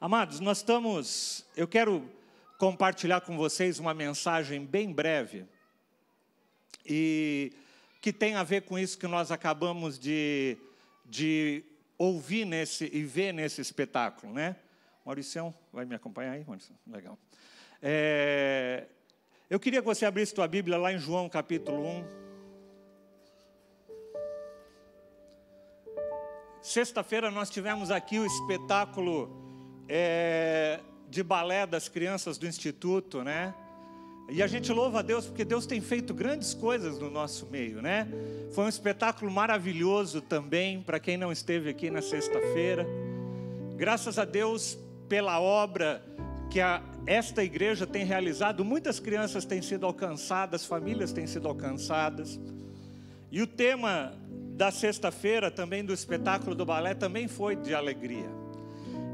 Amados, eu quero compartilhar com vocês uma mensagem bem breve e que tem a ver com isso que nós acabamos de ouvir e ver nesse espetáculo, né? Mauricião, vai me acompanhar aí, Mauricião? Legal. Eu queria que você abrisse tua Bíblia lá em João capítulo 1. Sexta-feira nós tivemos aqui o espetáculo de balé das crianças do Instituto, né? E a gente louva a Deus porque Deus tem feito grandes coisas no nosso meio, né? Foi um espetáculo maravilhoso também, para quem não esteve aqui na sexta-feira. Graças a Deus pela obra que esta igreja tem realizado, muitas crianças têm sido alcançadas, famílias têm sido alcançadas. E o tema da sexta-feira também do espetáculo do balé também foi de alegria.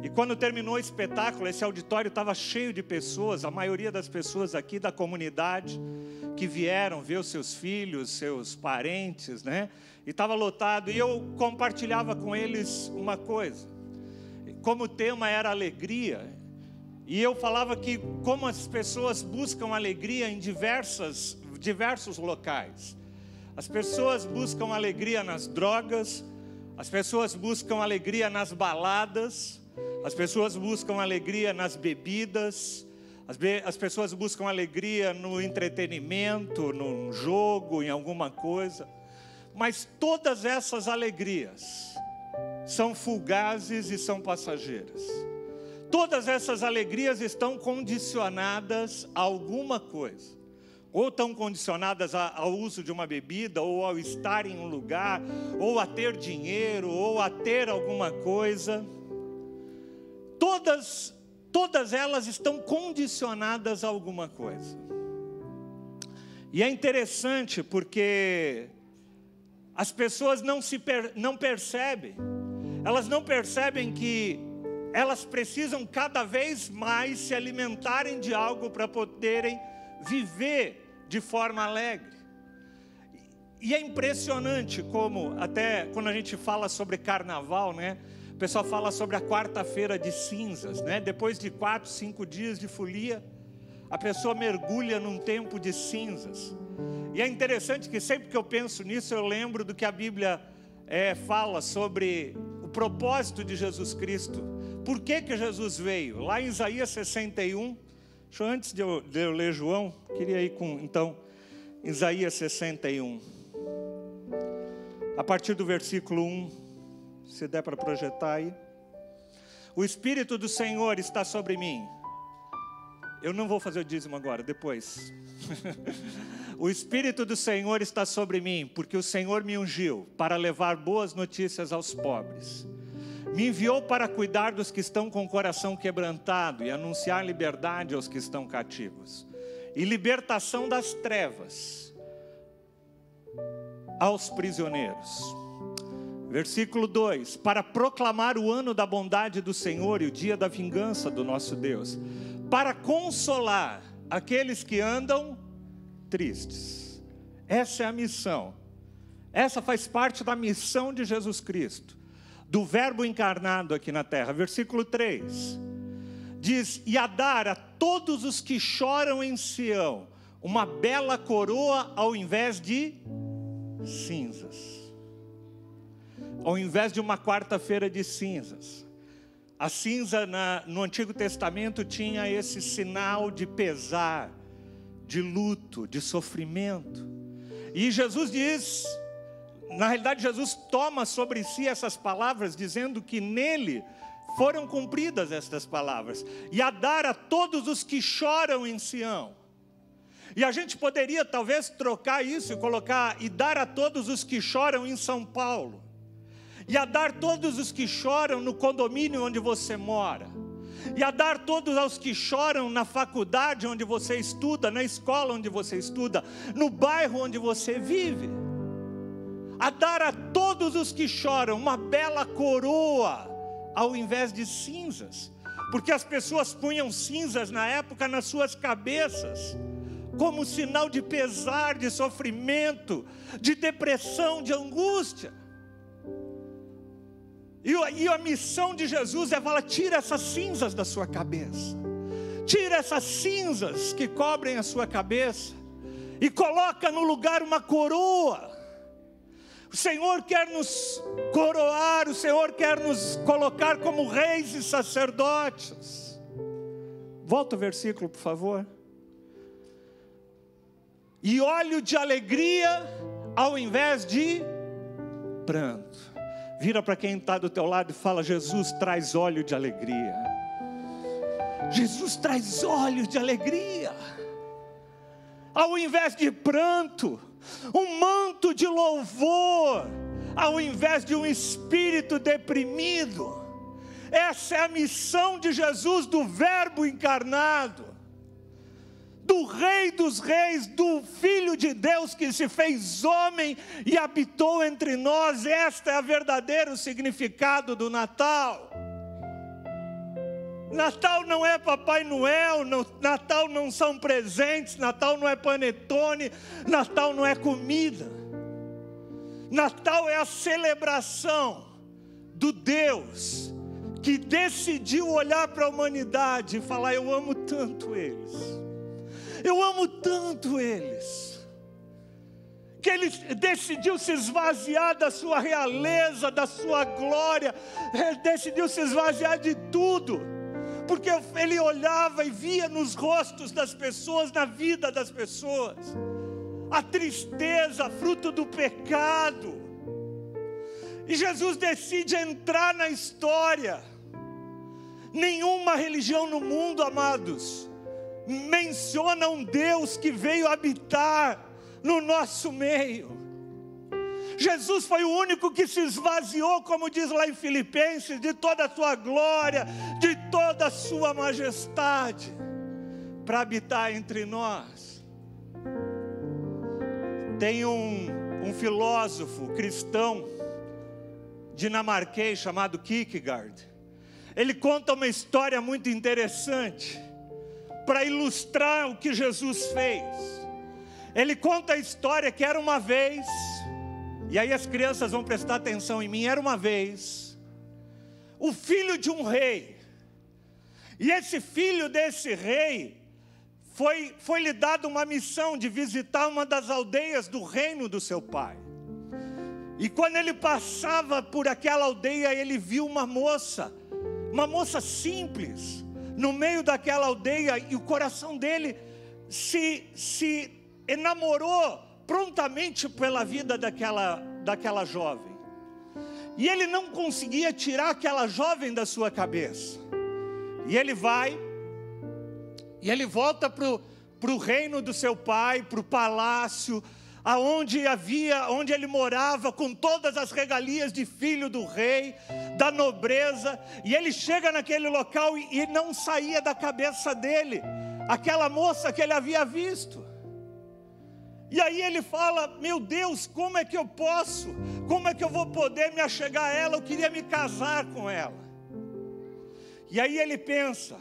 E quando terminou o espetáculo, esse auditório estava cheio de pessoas, a maioria das pessoas aqui da comunidade, que vieram ver os seus filhos, seus parentes, né? E estava lotado, e eu compartilhava com eles uma coisa. Como o tema era alegria, e eu falava que como as pessoas buscam alegria em diversos locais. As pessoas buscam alegria nas drogas, as pessoas buscam alegria nas baladas, as pessoas buscam alegria nas bebidas, as pessoas buscam alegria no entretenimento, num jogo, em alguma coisa. Mas todas essas alegrias são fugazes e são passageiras. Todas essas alegrias estão condicionadas a alguma coisa. Ou estão condicionadas ao uso de uma bebida, ou ao estar em um lugar, ou a ter dinheiro, ou a ter alguma coisa. Todas elas estão condicionadas a alguma coisa. E é interessante porque as pessoas não percebem. Elas não percebem que elas precisam cada vez mais se alimentarem de algo para poderem viver de forma alegre. E é impressionante como, até quando a gente fala sobre carnaval, né? O pessoal fala sobre a quarta-feira de cinzas, né? Depois de 4, 5 dias de folia, a pessoa mergulha num tempo de cinzas. E é interessante que sempre que eu penso nisso, eu lembro do que a Bíblia fala sobre o propósito de Jesus Cristo. Por que Jesus veio? Lá em Isaías 61, antes de eu ler João, queria ir com, então, Isaías 61. A partir do versículo 1, se der para projetar aí. O Espírito do Senhor está sobre mim. Eu não vou fazer o dízimo agora, depois. O Espírito do Senhor está sobre mim, porque o Senhor me ungiu para levar boas notícias aos pobres. Me enviou para cuidar dos que estão com o coração quebrantado e anunciar liberdade aos que estão cativos. E libertação das trevas aos prisioneiros. Versículo 2, para proclamar o ano da bondade do Senhor e o dia da vingança do nosso Deus, para consolar aqueles que andam tristes. Essa é a missão, essa faz parte da missão de Jesus Cristo, do verbo encarnado aqui na terra. Versículo 3, diz, e a dar a todos os que choram em Sião, uma bela coroa ao invés de cinzas. Ao invés de uma quarta-feira de cinzas. A cinza no Antigo Testamento tinha esse sinal de pesar, de luto, de sofrimento. E Jesus diz, na realidade Jesus toma sobre si essas palavras, dizendo que nele foram cumpridas estas palavras. E a dar a todos os que choram em Sião. E a gente poderia talvez trocar isso e colocar, e dar a todos os que choram em São Paulo. E a dar todos os que choram no condomínio onde você mora. E a dar todos aos que choram na faculdade onde você estuda, na escola onde você estuda, no bairro onde você vive. A dar a todos os que choram uma bela coroa, ao invés de cinzas. Porque as pessoas punham cinzas na época nas suas cabeças, como sinal de pesar, de sofrimento, de depressão, de angústia. E a missão de Jesus é falar: tira essas cinzas da sua cabeça. Tira essas cinzas que cobrem a sua cabeça e coloca no lugar uma coroa. O Senhor quer nos coroar, o Senhor quer nos colocar como reis e sacerdotes. Volta o versículo, por favor. E óleo de alegria ao invés de pranto. Vira para quem está do teu lado e fala: Jesus traz óleo de alegria. Jesus traz óleo de alegria. Ao invés de pranto, um manto de louvor, ao invés de um espírito deprimido. Essa é a missão de Jesus, do Verbo encarnado, do Rei dos Reis, do Filho de Deus que se fez homem e habitou entre nós. Este é o verdadeiro significado do Natal. Natal não é Papai Noel, Natal não são presentes, Natal não é panetone, Natal não é comida. Natal é a celebração do Deus que decidiu olhar para a humanidade e falar: eu amo tanto eles, eu amo tanto eles, que Ele decidiu se esvaziar da sua realeza, da sua glória, Ele decidiu se esvaziar de tudo, porque Ele olhava e via nos rostos das pessoas, na vida das pessoas, a tristeza, fruto do pecado. E Jesus decide entrar na história. Nenhuma religião no mundo, amados, menciona um Deus que veio habitar no nosso meio. Jesus foi o único que se esvaziou, como diz lá em Filipenses, de toda a sua glória, de toda a sua majestade, para habitar entre nós. Tem um filósofo cristão dinamarquês chamado Kierkegaard. Ele conta uma história muito interessante para ilustrar o que Jesus fez. Ele conta a história que era uma vez, e aí as crianças vão prestar atenção em mim, era uma vez o filho de um rei. E esse filho desse rei foi-lhe dado uma missão de visitar uma das aldeias do reino do seu pai. E quando ele passava por aquela aldeia, ele viu uma moça simples, no meio daquela aldeia, e o coração dele se enamorou prontamente pela vida daquela jovem. E ele não conseguia tirar aquela jovem da sua cabeça. E ele vai, e ele volta para o reino do seu pai, para o palácio, onde ele morava, com todas as regalias de filho do rei, da nobreza. E ele chega naquele local e não saía da cabeça dele aquela moça que ele havia visto. E aí ele fala: meu Deus, como é que eu posso? Como é que eu vou poder me achegar a ela? Eu queria me casar com ela. E aí ele pensa: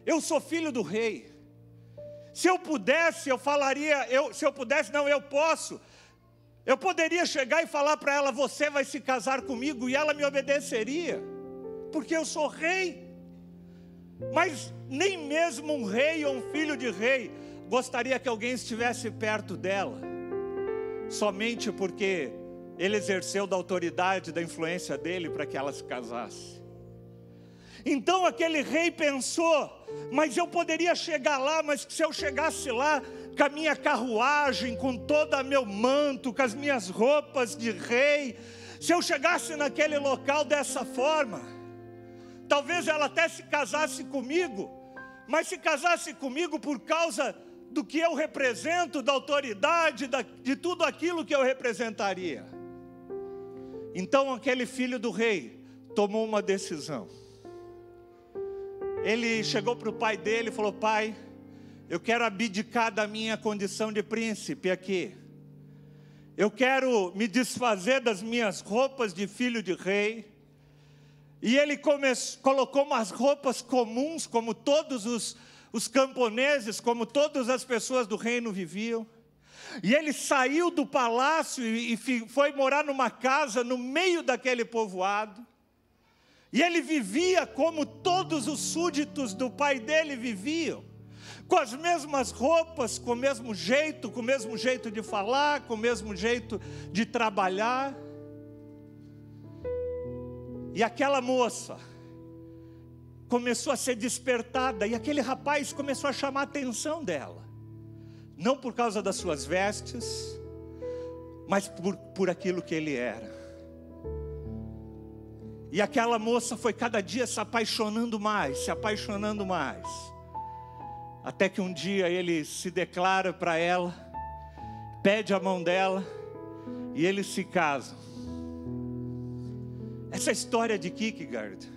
eu sou filho do rei. Se eu pudesse, eu posso. Eu poderia chegar e falar para ela: você vai se casar comigo, e ela me obedeceria, porque eu sou rei. Mas nem mesmo um rei ou um filho de rei gostaria que alguém estivesse perto dela, somente porque ele exerceu da autoridade, da influência dele para que ela se casasse. Então aquele rei pensou: mas eu poderia chegar lá, mas se eu chegasse lá com a minha carruagem, com todo o meu manto, com as minhas roupas de rei, se eu chegasse naquele local dessa forma, talvez ela até se casasse comigo, mas se casasse comigo por causa do que eu represento, da autoridade, de tudo aquilo que eu representaria. Então aquele filho do rei tomou uma decisão. Ele chegou para o pai dele e falou: pai, eu quero abdicar da minha condição de príncipe aqui. Eu quero me desfazer das minhas roupas de filho de rei. E ele colocou umas roupas comuns, como todos os camponeses, como todas as pessoas do reino viviam. E ele saiu do palácio e foi morar numa casa no meio daquele povoado. E ele vivia como todos os súditos do pai dele viviam, com as mesmas roupas, com o mesmo jeito de falar, com o mesmo jeito de trabalhar. E aquela moça começou a ser despertada, e aquele rapaz começou a chamar a atenção dela, não por causa das suas vestes, mas por aquilo que ele era. E aquela moça foi cada dia se apaixonando mais, até que um dia ele se declara para ela, pede a mão dela, e eles se casam. Essa história de Kierkegaard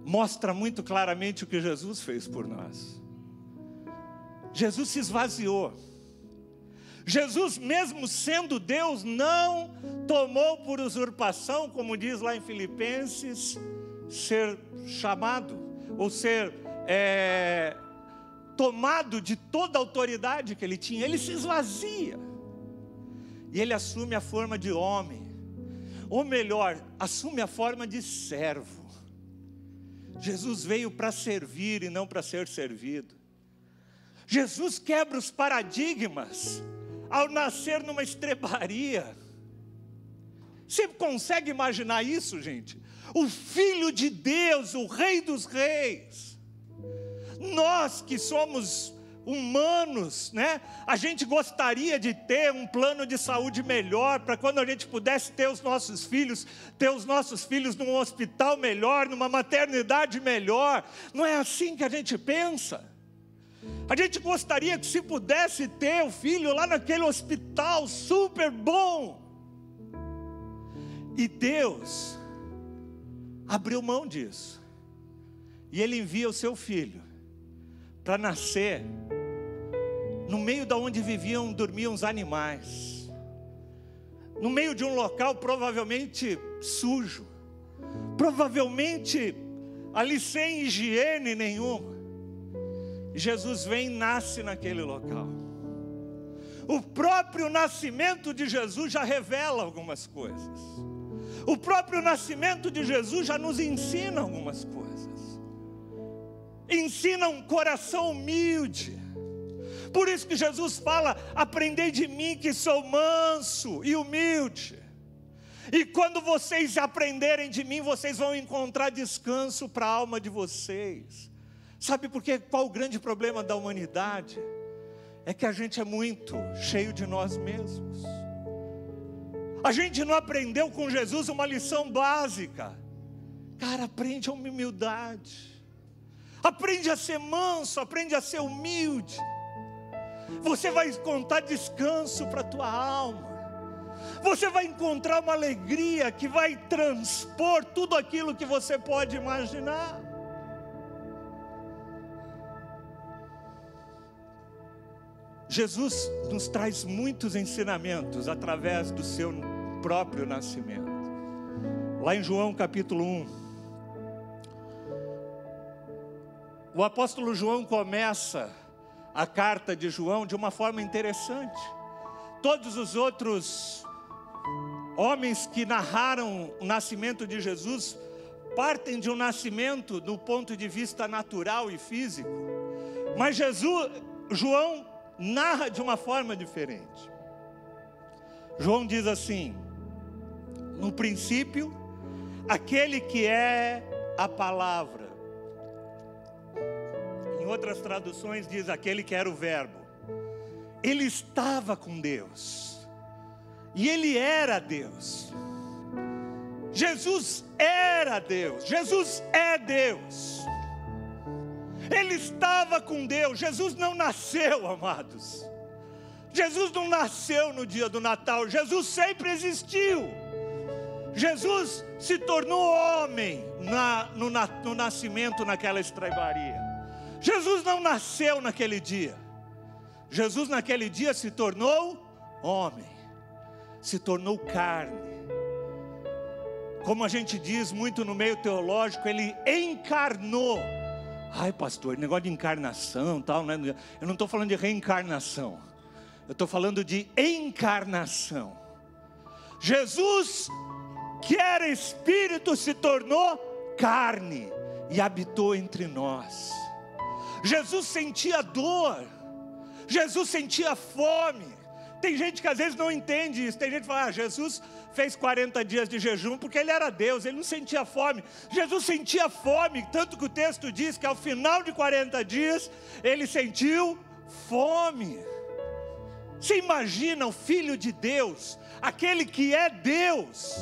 mostra muito claramente o que Jesus fez por nós. Jesus se esvaziou. Jesus, mesmo sendo Deus, não tomou por usurpação, como diz lá em Filipenses, ser chamado, ou ser tomado de toda a autoridade que ele tinha. Ele se esvazia. E ele assume a forma de homem. Ou melhor, assume a forma de servo. Jesus veio para servir e não para ser servido. Jesus quebra os paradigmas ao nascer numa estrebaria. Você consegue imaginar isso, gente? O Filho de Deus, o Rei dos Reis. Nós que somos humanos, né? A gente gostaria de ter um plano de saúde melhor, para quando a gente pudesse ter os nossos filhos num hospital melhor, numa maternidade melhor. Não é assim que a gente pensa. A gente gostaria que se pudesse ter o filho lá naquele hospital super bom. E Deus abriu mão disso. E Ele envia o seu filho para nascer no meio de onde dormiam os animais, no meio de um local provavelmente sujo, provavelmente ali sem higiene nenhuma. Jesus vem e nasce naquele local. O próprio nascimento de Jesus já revela algumas coisas. O próprio nascimento de Jesus já nos ensina algumas coisas. Ensina um coração humilde. Por isso que Jesus fala: aprendei de mim que sou manso e humilde. E quando vocês aprenderem de mim, vocês vão encontrar descanso para a alma de vocês. Sabe por quê? Qual o grande problema da humanidade? É que a gente é muito cheio de nós mesmos. A gente não aprendeu com Jesus uma lição básica. Cara, aprende a humildade. Aprende a ser manso, aprende a ser humilde. Você vai encontrar descanso para a tua alma. Você vai encontrar uma alegria que vai transpor tudo aquilo que você pode imaginar. Jesus nos traz muitos ensinamentos através do seu próprio nascimento. Lá em João capítulo 1, o apóstolo João começa a carta de João de uma forma interessante. Todos os outros homens que narraram o nascimento de Jesus partem de um nascimento do ponto de vista natural e físico. Mas João narra de uma forma diferente. João diz assim: no princípio, aquele que é a palavra. Em outras traduções diz aquele que era o verbo. Ele estava com Deus. E ele era Deus. Jesus era Deus. Jesus é Deus. Ele estava com Deus. Jesus não nasceu, amados. Jesus não nasceu no dia do Natal. Jesus sempre existiu. Jesus se tornou homem no nascimento naquela estrebaria. Jesus não nasceu naquele dia. Jesus naquele dia se tornou homem. Se tornou carne. Como a gente diz muito no meio teológico, ele encarnou. Ai, pastor, negócio de encarnação, tal, né? Eu não estou falando de reencarnação. Eu estou falando de encarnação. Jesus, que era espírito, se tornou carne e habitou entre nós. Jesus sentia dor, Jesus sentia fome. Tem gente que às vezes não entende isso. Tem gente que fala, Jesus fez 40 dias de jejum porque ele era Deus, ele não sentia fome. Jesus sentia fome, tanto que o texto diz que ao final de 40 dias, ele sentiu fome. Você imagina o Filho de Deus, aquele que é Deus,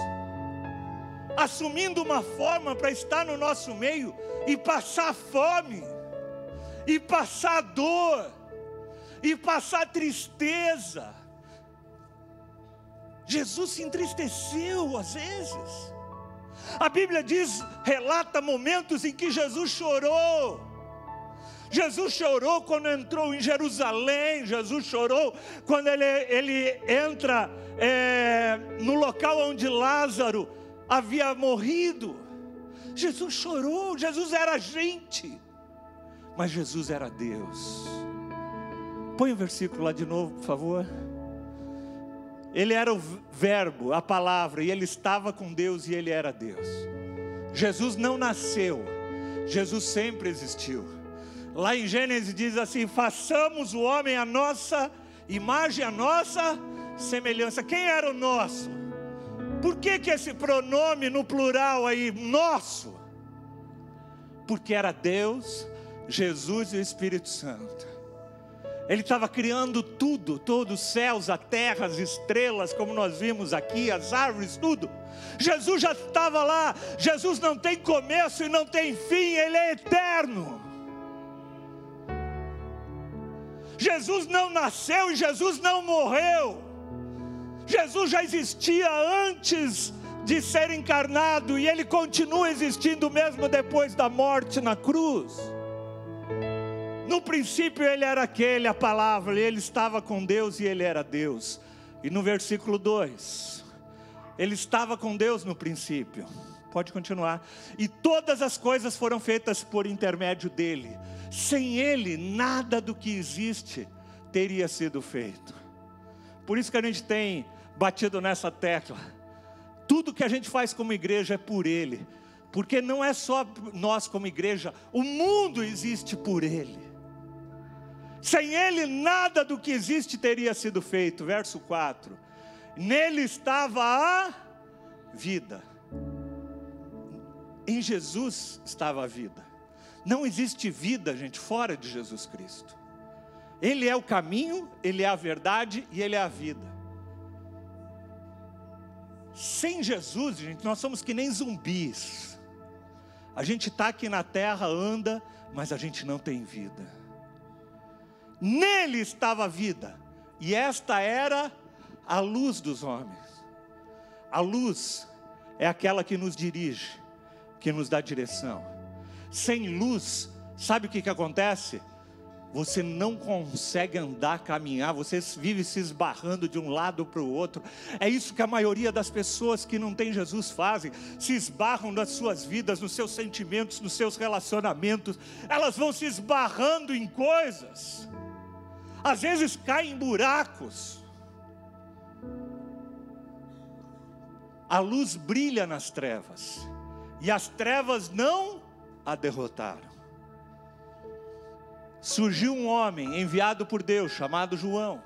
assumindo uma forma para estar no nosso meio e passar fome, e passar dor, e passar tristeza. Jesus se entristeceu às vezes. A Bíblia relata momentos em que Jesus chorou. Jesus chorou quando entrou em Jerusalém. Jesus chorou quando ele entra no local onde Lázaro havia morrido. Jesus chorou. Jesus era gente, mas Jesus era Deus. Põe o versículo lá de novo, por favor. Ele era o verbo, a palavra, e ele estava com Deus e ele era Deus. Jesus não nasceu, Jesus sempre existiu. Lá em Gênesis diz assim: façamos o homem a nossa imagem, a nossa semelhança. Quem era o nosso? Por que esse pronome no plural aí, nosso? Porque era Deus, Jesus e o Espírito Santo. Ele estava criando tudo, todos os céus, a terra, as estrelas, como nós vimos aqui, as árvores, tudo. Jesus já estava lá. Jesus não tem começo e não tem fim, ele é eterno. Jesus não nasceu e Jesus não morreu. Jesus já existia antes de ser encarnado e ele continua existindo mesmo depois da morte na cruz. No princípio ele era aquele, a palavra, ele estava com Deus e ele era Deus. E no versículo 2, ele estava com Deus no princípio. Pode continuar. E todas as coisas foram feitas por intermédio dele. Sem ele, nada do que existe teria sido feito. Por isso que a gente tem batido nessa tecla. Tudo que a gente faz como igreja é por ele. Porque não é só nós como igreja, o mundo existe por ele. Sem ele, nada do que existe teria sido feito. Verso 4. Nele estava a vida. Em Jesus estava a vida. Não existe vida, gente, fora de Jesus Cristo. Ele é o caminho, ele é a verdade e ele é a vida. Sem Jesus, gente, nós somos que nem zumbis. A gente está aqui na terra, anda, mas a gente não tem vida. Nele estava a vida, e esta era a luz dos homens. A luz é aquela que nos dirige, que nos dá direção. Sem luz, sabe o que acontece? Você não consegue andar, caminhar, você vive se esbarrando de um lado para o outro. É isso que a maioria das pessoas que não tem Jesus fazem. Se esbarram nas suas vidas, nos seus sentimentos, nos seus relacionamentos. Elas vão se esbarrando em coisas. Às vezes caem em buracos. A luz brilha nas trevas, e as trevas não a derrotaram. Surgiu um homem enviado por Deus, chamado João.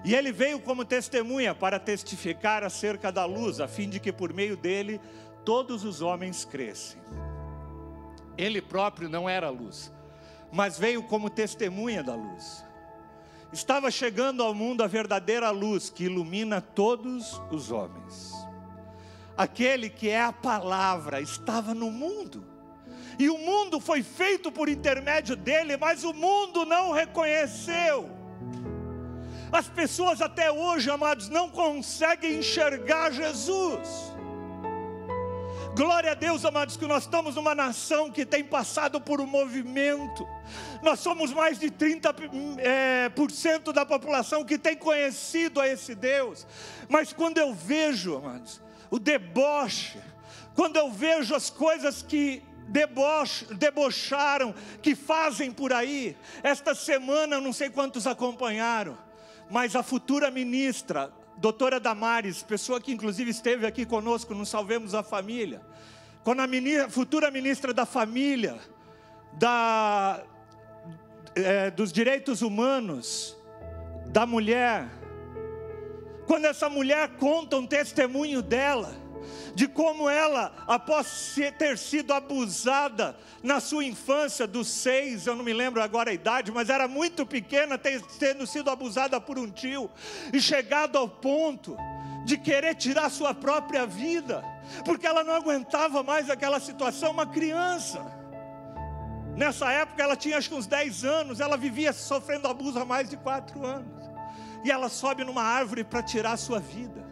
E ele veio como testemunha para testificar acerca da luz, a fim de que por meio dele todos os homens crescem. Ele próprio não era a luz, mas veio como testemunha da luz. Estava chegando ao mundo a verdadeira luz que ilumina todos os homens. Aquele que é a palavra estava no mundo. E o mundo foi feito por intermédio dele, mas o mundo não reconheceu. As pessoas até hoje, amados, não conseguem enxergar Jesus. Glória a Deus, amados, que nós estamos numa nação que tem passado por um movimento. Nós somos mais de 30% da população que tem conhecido a esse Deus. Mas quando eu vejo, amados, o deboche, quando eu vejo as coisas que debocharam, que fazem por aí. Esta semana, não sei quantos acompanharam, mas a futura ministra, doutora Damares, pessoa que inclusive esteve aqui conosco no Salvemos a Família, quando a futura ministra da família, dos direitos humanos, da mulher, quando essa mulher conta um testemunho dela, de como ela, após ter sido abusada na sua infância, dos 6, eu não me lembro agora a idade, mas era muito pequena, tendo sido abusada por um tio, e chegado ao ponto de querer tirar sua própria vida, porque ela não aguentava mais aquela situação. Uma criança, nessa época ela tinha acho que uns 10 anos, ela vivia sofrendo abuso há mais de 4 anos, e ela sobe numa árvore para tirar a sua vida,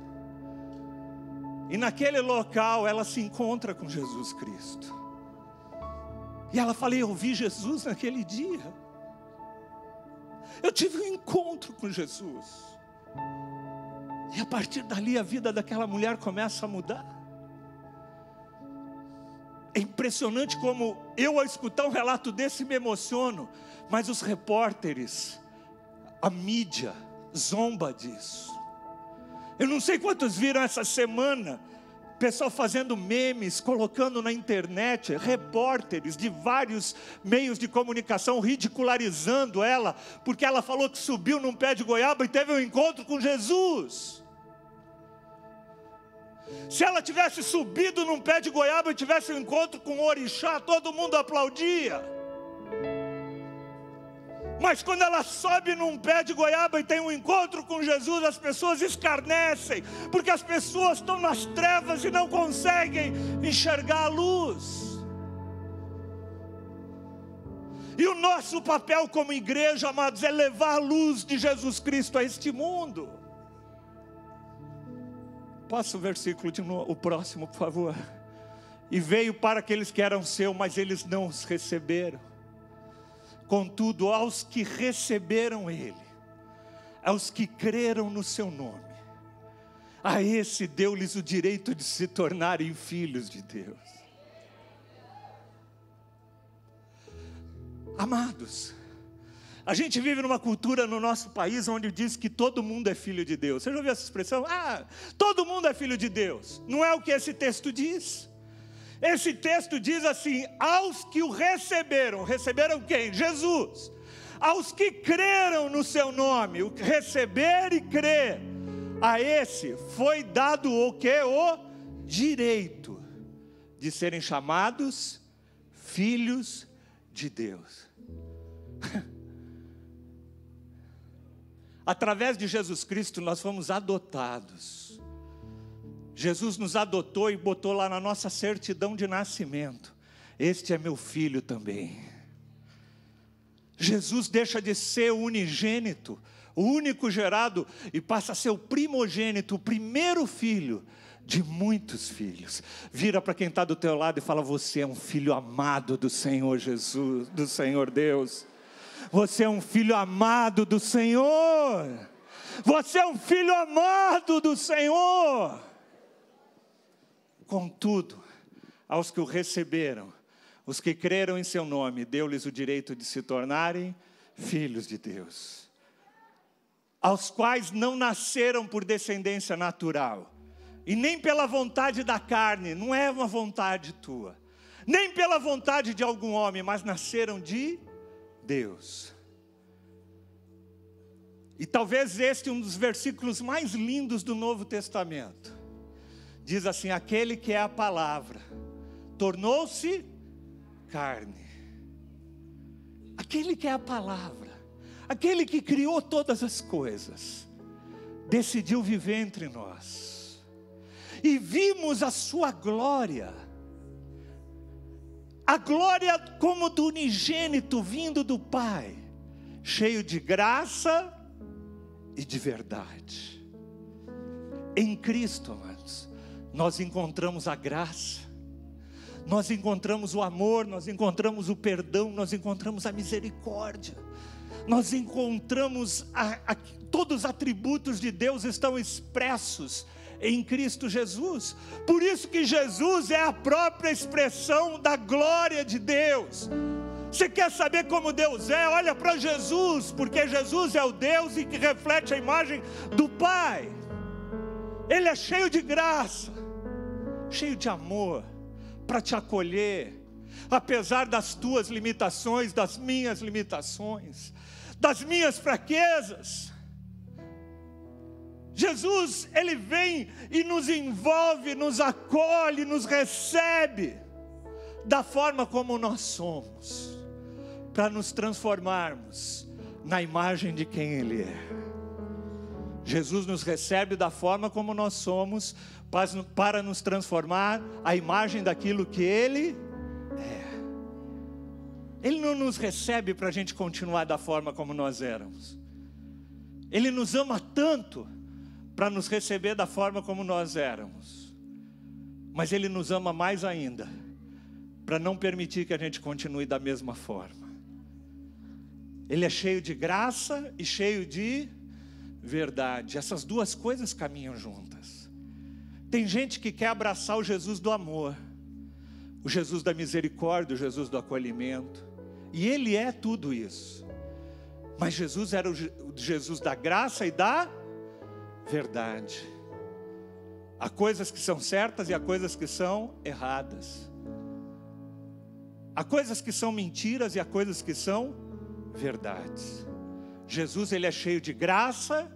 e naquele local ela se encontra com Jesus Cristo, e ela fala: eu vi Jesus naquele dia, eu tive um encontro com Jesus. E a partir dali a vida daquela mulher começa a mudar. É impressionante como eu, ao escutar um relato desse, me emociono, mas os repórteres, a mídia, zomba disso. Eu não sei quantos viram essa semana, pessoal fazendo memes, colocando na internet, repórteres de vários meios de comunicação ridicularizando ela, porque ela falou que subiu num pé de goiaba e teve um encontro com Jesus. Se ela tivesse subido num pé de goiaba e tivesse um encontro com o orixá, todo mundo aplaudia. Mas quando ela sobe num pé de goiaba e tem um encontro com Jesus, as pessoas escarnecem, porque as pessoas estão nas trevas e não conseguem enxergar a luz. E o nosso papel como igreja, amados, é levar a luz de Jesus Cristo a este mundo. Passa o versículo de novo, o próximo, por favor. E veio para aqueles que eram seus, mas eles não os receberam. Contudo, aos que receberam ele, aos que creram no seu nome, a esse deu-lhes o direito de se tornarem filhos de Deus. Amados, a gente vive numa cultura no nosso país onde diz que todo mundo é filho de Deus. Você já ouviu essa expressão? Todo mundo é filho de Deus. Não é o que esse texto diz. Esse texto diz assim: aos que o receberam. Receberam quem? Jesus. Aos que creram no seu nome. O receber e crer, a esse foi dado o quê? O direito de serem chamados filhos de Deus. Através de Jesus Cristo nós fomos adotados. Jesus nos adotou e botou lá na nossa certidão de nascimento: este é meu filho também. Jesus deixa de ser o unigênito, o único gerado, e passa a ser o primogênito, o primeiro filho de muitos filhos. Vira para quem está do teu lado e fala: você é um filho amado do Senhor Jesus, do Senhor Deus. Você é um filho amado do Senhor. Você é um filho amado do Senhor. Contudo, aos que o receberam, os que creram em seu nome, deu-lhes o direito de se tornarem filhos de Deus, aos quais não nasceram por descendência natural, e nem pela vontade da carne, não é uma vontade tua, nem pela vontade de algum homem, mas nasceram de Deus. E talvez este é um dos versículos mais lindos do Novo Testamento. Diz assim: aquele que é a palavra tornou-se carne. Aquele que é a palavra, aquele que criou todas as coisas, decidiu viver entre nós. E vimos a sua glória, a glória como do unigênito vindo do Pai, cheio de graça e de verdade. Em Cristo, amados, nós encontramos a graça, nós encontramos o amor, nós encontramos o perdão, nós encontramos a misericórdia, nós encontramos todos os atributos de Deus estão expressos em Cristo Jesus. Por isso que Jesus é a própria expressão da glória de Deus. Você quer saber como Deus é? Olha para Jesus, porque Jesus é o Deus e que reflete a imagem do Pai. Ele é cheio de graça, cheio de amor, para te acolher, apesar das tuas limitações, das minhas limitações, das minhas fraquezas. Jesus, Ele vem e nos envolve, nos acolhe, nos recebe, da forma como nós somos, para nos transformarmos na imagem de quem Ele é. Jesus nos recebe da forma como nós somos, para nos transformar à imagem daquilo que Ele é. Ele não nos recebe para a gente continuar da forma como nós éramos. Ele nos ama tanto para nos receber da forma como nós éramos. Mas Ele nos ama mais ainda, para não permitir que a gente continue da mesma forma. Ele é cheio de graça e cheio de verdade. Essas duas coisas caminham juntas. Tem gente que quer abraçar o Jesus do amor, o Jesus da misericórdia, o Jesus do acolhimento. E Ele é tudo isso. Mas Jesus era o Jesus da graça e da verdade. Há coisas que são certas e há coisas que são erradas. Há coisas que são mentiras e há coisas que são verdades. Jesus, Ele é cheio de graça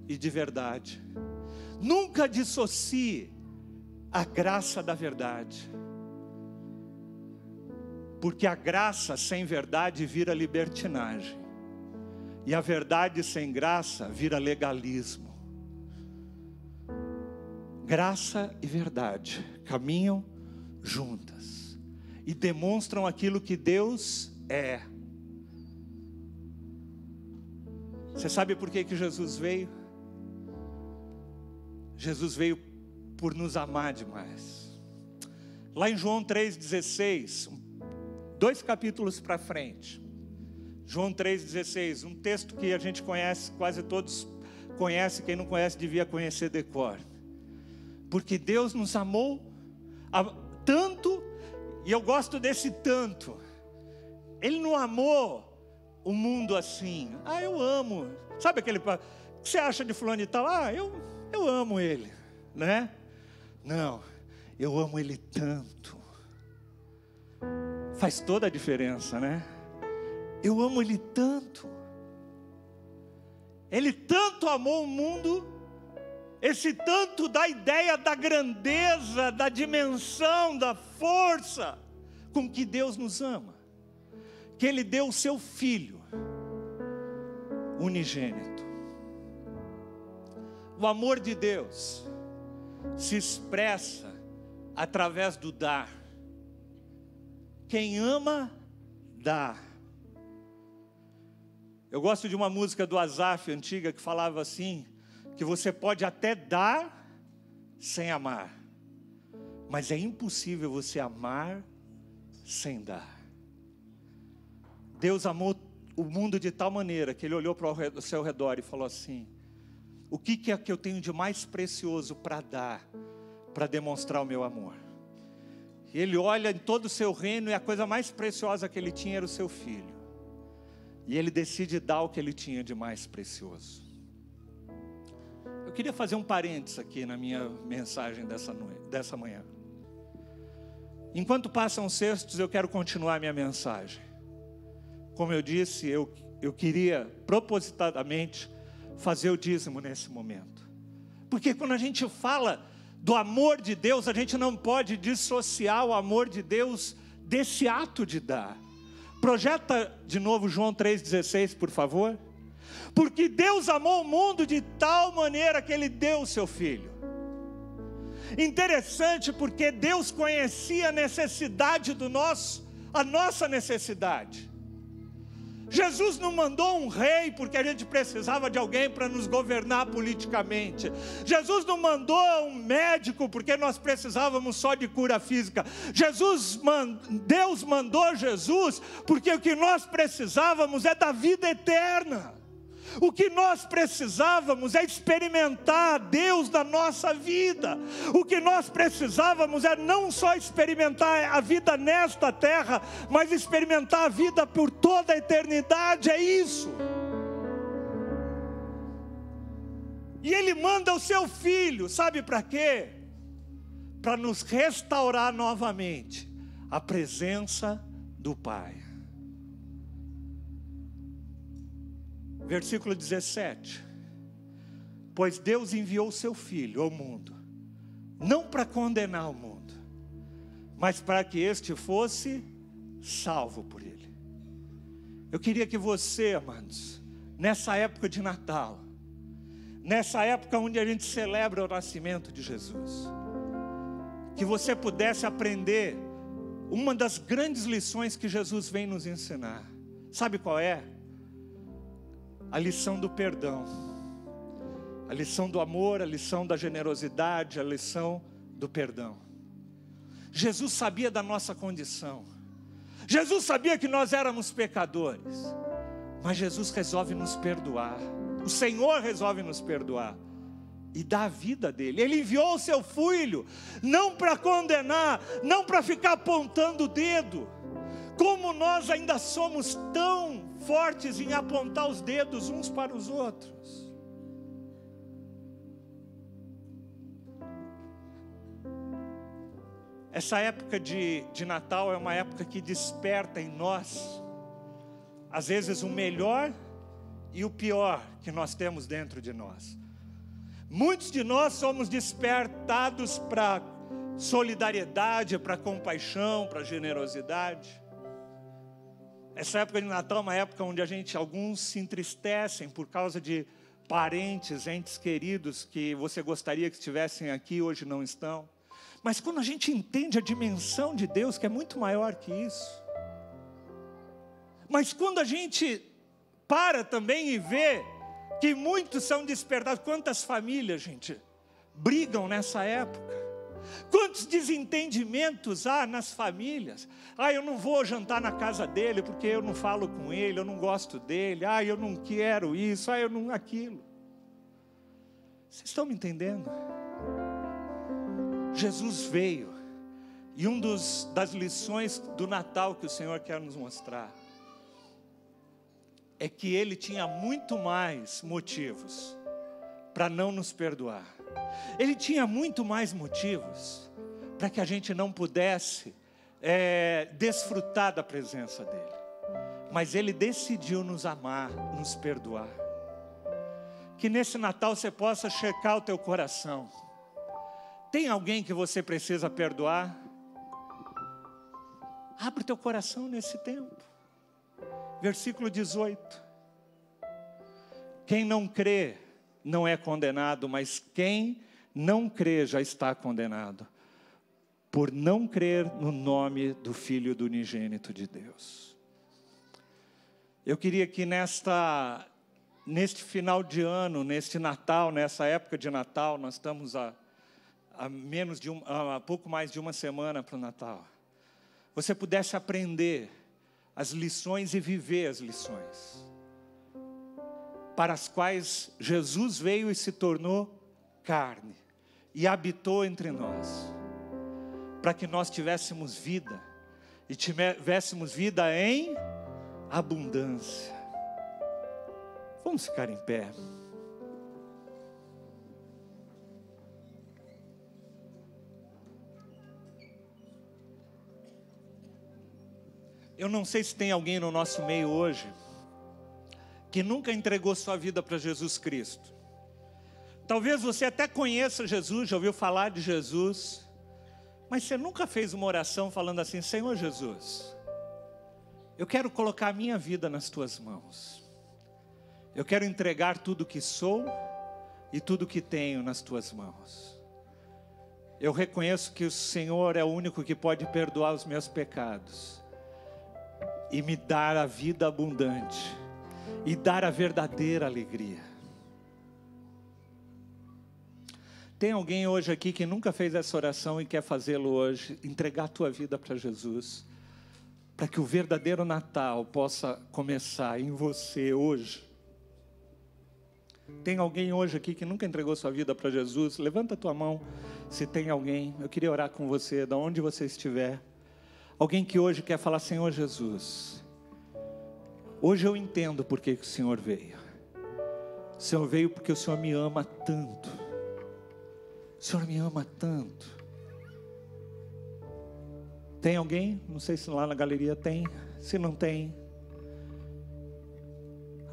e de verdade. Nunca dissocie a graça da verdade, porque a graça sem verdade vira libertinagem, e a verdade sem graça vira legalismo. Graça e verdade caminham juntas e demonstram aquilo que Deus é. Você sabe por que Jesus veio? Jesus veio por nos amar demais. Lá em João 3,16, 2 capítulos para frente, João 3,16, um texto que a gente conhece, quase todos conhecem, quem não conhece devia conhecer de cor. Porque Deus nos amou tanto, e eu gosto desse tanto. Ele não amou o mundo assim, eu amo, sabe aquele, o que você acha de fulano e tal? Eu amo ele, né? Não, eu amo ele tanto, faz toda a diferença, né? Eu amo ele tanto, ele tanto amou o mundo, esse tanto dá ideia da grandeza, da dimensão, da força com que Deus nos ama, que Ele deu o seu Filho unigênito. O amor de Deus se expressa através do dar. Quem ama, dá. Eu gosto de uma música do Asaf, antiga, que falava assim, que você pode até dar sem amar, mas é impossível você amar sem dar. Deus amou o mundo de tal maneira que Ele olhou para o seu redor e falou assim: o que é que eu tenho de mais precioso para dar, para demonstrar o meu amor? E Ele olha em todo o seu reino e a coisa mais preciosa que Ele tinha era o seu Filho. E Ele decide dar o que Ele tinha de mais precioso. Eu queria fazer um parênteses aqui na minha mensagem dessa manhã. Enquanto passam os textos, eu quero continuar a minha mensagem. Como eu disse, eu queria propositadamente fazer o dízimo nesse momento. Porque quando a gente fala do amor de Deus, a gente não pode dissociar o amor de Deus desse ato de dar. Projeta de novo João 3,16, por favor. Porque Deus amou o mundo de tal maneira que Ele deu o seu Filho. Interessante, porque Deus conhecia a necessidade a nossa necessidade. Jesus não mandou um rei porque a gente precisava de alguém para nos governar politicamente. Jesus não mandou um médico porque nós precisávamos só de cura física. Deus mandou Jesus porque o que nós precisávamos é da vida eterna. O que nós precisávamos é experimentar Deus na nossa vida. O que nós precisávamos é não só experimentar a vida nesta terra, mas experimentar a vida por toda a eternidade. É isso. E Ele manda o seu Filho, sabe para quê? para nos restaurar novamente a presença do Pai. Versículo 17. Pois Deus enviou o seu Filho ao mundo, não para condenar o mundo, mas para que este fosse salvo por ele. Eu queria que você, amados, nessa época de Natal, nessa época onde a gente celebra o nascimento de Jesus, que você pudesse aprender uma das grandes lições que Jesus vem nos ensinar. Sabe qual é? A lição do perdão, a lição do amor, a lição da generosidade, a lição do perdão. Jesus sabia da nossa condição, Jesus sabia que nós éramos pecadores, mas Jesus resolve nos perdoar. O Senhor resolve nos perdoar e dá a vida dele. Ele enviou o seu Filho, não para condenar, não para ficar apontando o dedo. Como nós ainda somos tão fortes em apontar os dedos uns para os outros. Essa época de Natal é uma época que desperta em nós, às vezes, o melhor e o pior que nós temos dentro de nós. Muitos de nós somos despertados para solidariedade, para compaixão, para generosidade. Essa época de Natal é uma época onde alguns se entristecem por causa de parentes, entes queridos que você gostaria que estivessem aqui e hoje não estão. Mas quando a gente entende a dimensão de Deus, que é muito maior que isso, mas quando a gente para também e vê que muitos são despertados, quantas famílias, gente, brigam nessa época, quantos desentendimentos há nas famílias. Eu não vou jantar na casa dele porque eu não falo com ele, eu não gosto dele, eu não quero isso, eu não aquilo. Vocês estão me entendendo? Jesus veio, e das lições do Natal que o Senhor quer nos mostrar é que Ele tinha muito mais motivos para não nos perdoar. Ele tinha muito mais motivos para que a gente não pudesse desfrutar da presença dEle. Mas Ele decidiu nos amar, nos perdoar. Que nesse Natal você possa checar o teu coração. Tem alguém que você precisa perdoar? Abre o teu coração nesse tempo. Versículo 18. Quem não crê não é condenado, mas quem não crê já está condenado, por não crer no nome do Filho do unigênito de Deus. Eu queria que neste final de ano, neste Natal, nessa época de Natal, nós estamos a pouco mais de uma semana para o Natal, você pudesse aprender as lições e viver as lições, para as quais Jesus veio e se tornou carne, e habitou entre nós, para que nós tivéssemos vida, e tivéssemos vida em abundância. Vamos ficar em pé. Eu não sei se tem alguém no nosso meio hoje que nunca entregou sua vida para Jesus Cristo. Talvez você até conheça Jesus, já ouviu falar de Jesus, mas você nunca fez uma oração falando assim: Senhor Jesus, eu quero colocar a minha vida nas tuas mãos. Eu quero entregar tudo que sou e tudo que tenho nas tuas mãos. Eu reconheço que o Senhor é o único que pode perdoar os meus pecados e me dar a vida abundante e dar a verdadeira alegria. Tem alguém hoje aqui que nunca fez essa oração e quer fazê-lo hoje? Entregar a tua vida para Jesus, para que o verdadeiro Natal possa começar em você hoje. Tem alguém hoje aqui que nunca entregou sua vida para Jesus? Levanta a tua mão se tem alguém. Eu queria orar com você, de onde você estiver. Alguém que hoje quer falar: Senhor Jesus, hoje eu entendo por que o Senhor veio. O Senhor veio porque o Senhor me ama tanto. O Senhor me ama tanto. Tem alguém? Não sei se lá na galeria tem. Se não tem,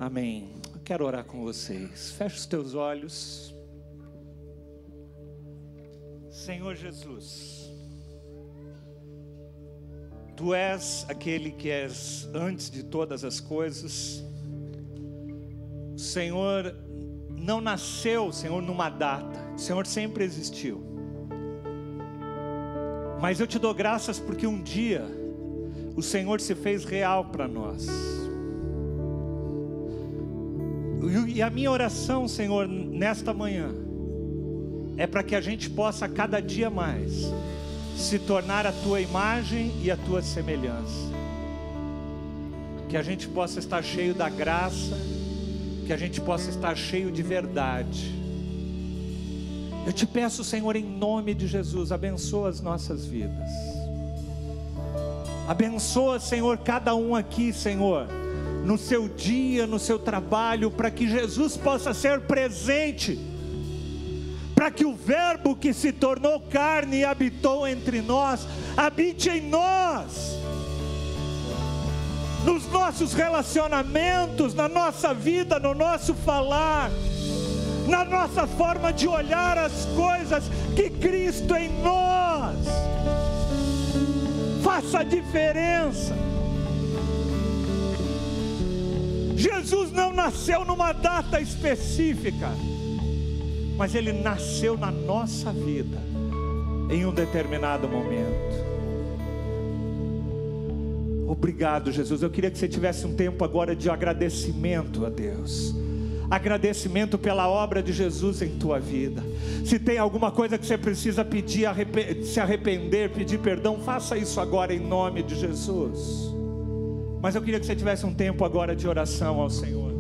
amém. Eu quero orar com vocês. Feche os teus olhos. Senhor Jesus, Tu és aquele que és antes de todas as coisas. O Senhor não nasceu, Senhor, numa data. O Senhor sempre existiu. Mas eu te dou graças porque um dia o Senhor se fez real para nós. E a minha oração, Senhor, nesta manhã, é para que a gente possa cada dia mais se tornar a Tua imagem e a Tua semelhança. Que a gente possa estar cheio da graça, que a gente possa estar cheio de verdade. Eu te peço, Senhor, em nome de Jesus, abençoa as nossas vidas. Abençoa, Senhor, cada um aqui, Senhor, no seu dia, no seu trabalho, para que Jesus possa ser presente, para que o Verbo que se tornou carne e habitou entre nós, habite em nós, nos nossos relacionamentos, na nossa vida, no nosso falar, na nossa forma de olhar as coisas, que Cristo em nós faça a diferença. Jesus não nasceu numa data específica, mas Ele nasceu na nossa vida, em um determinado momento. Obrigado, Jesus. Eu queria que você tivesse um tempo agora de agradecimento a Deus. Agradecimento pela obra de Jesus em tua vida. Se tem alguma coisa que você precisa pedir, se arrepender, pedir perdão, faça isso agora em nome de Jesus. Mas eu queria que você tivesse um tempo agora de oração ao Senhor.